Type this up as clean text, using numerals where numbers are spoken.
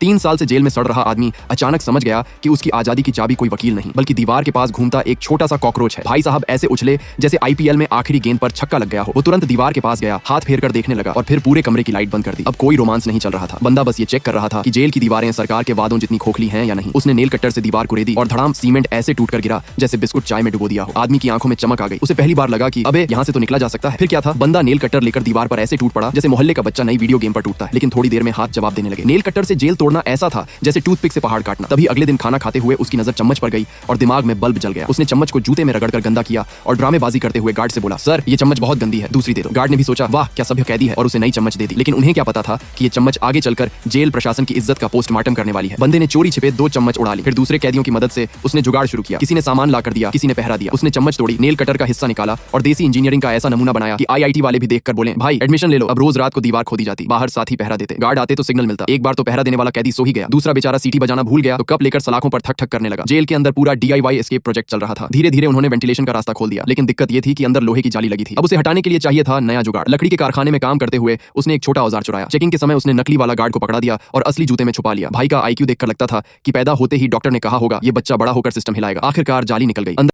3 साल से जेल में सड़ रहा आदमी अचानक समझ गया कि उसकी आजादी की चाबी कोई वकील नहीं बल्कि दीवार के पास घूमता एक छोटा सा कॉकरोच है। भाई साहब ऐसे उछले जैसे आईपीएल में आखिरी गेंद पर छक्का लग गया हो। वो तुरंत दीवार के पास गया, हाथ फेर कर देखने लगा और फिर पूरे कमरे की लाइट बंद कर दी। अब कोई रोमांस नहीं चल रहा था, बंदा बस ये चेक कर रहा था कि जेल की दीवारें सरकार के वादों जितनी खोखली हैं या नहीं। उसने नेल कट्टर से दीवार को रेदी और धड़ाम सीमेंट ऐसे टूट कर गिरा जैसे बिस्कुट चाय में डुबो दिया हो। आदमी की आंखों में चमक आ गई। उसे पहली बार लगा कि अबे यहाँ से तो निकला जा सकता है। फिर क्या था, बंदा नेल कट्टर लेकर दीवार पर ऐसे टूट पड़ा जैसे मोहल्ले का बच्चा नई वीडियो गेम पर टूटता है। लेकिन थोड़ी देर में हाथ जवाब देने लगे। नेल कट्टर से जेल तोड़ना ऐसा था जैसे टूथपिक से पहाड़ काटना। तभी अगले दिन खाना खाते हुए उसकी नजर चम्मच पर गई और दिमाग में बल्ब जल गया। उसने चम्मच को जूते में रगड़कर गंदा किया और ड्रामेबाजी करते हुए गार्ड से बोला, सर ये चम्मच बहुत गंदी है, दूसरी दे दो। गार्ड ने भी सोचा वाह क्या सभ्य कैदी है और उसे नई चम्मच दे दी। लेकिन उन्हें क्या पता था कि ये चम्मच आगे चलकर जेल प्रशासन की इज्जत का पोस्टमार्टम करने वाली है। बंदे ने चोरी छिपे 2 चम्मच उड़ा ली। फिर दूसरे कैदियों की मदद से उसने जुगाड़ शुरू किया। किसी ने सामान ला कर दिया, किसी ने पहरा दिया। उसने चम्मच तोड़ी, नेल कटर का हिस्सा निकाला और देसी इंजीनियरिंग का ऐसा नमूना बनाया कि आईआईटी वाले भी देखकर बोले, भाई एडमिशन ले लो। अब रोज रात को दीवार खोदी जाती, बाहर साथी पहरा देते, गार्ड आते तो सिग्नल मिलता। एक बार तो पहरा देने वाला कैदी सो ही गया, दूसरा बेचारा सीटी बजाना भूल गया तो कप लेकर सलाखों पर ठक ठक करने लगा। जेल के अंदर पूरा डीआईवाई एस्केप प्रोजेक्ट चल रहा था। धीरे धीरे उन्होंने वेंटिलेशन का रास्ता खोल दिया, लेकिन दिक्कत ये थी कि अंदर लोहे की जाली लगी थी। अब उसे हटाने के लिए चाहिए था नया जुगाड़। लकड़ी के कारखाने में काम करते हुए उसने एक छोटा औजार चुराया। चेकिंग के समय उसने नकली वाला गार्ड को पकड़ा दिया और असली जूते में छुपा लिया। भाई का आईक्यू देखकर लगता था कि पैदा होते ही डॉक्टर ने कहा होगा ये बच्चा बड़ा होकर सिस्टम हिलाएगा। आखिरकार जाली निकल गई।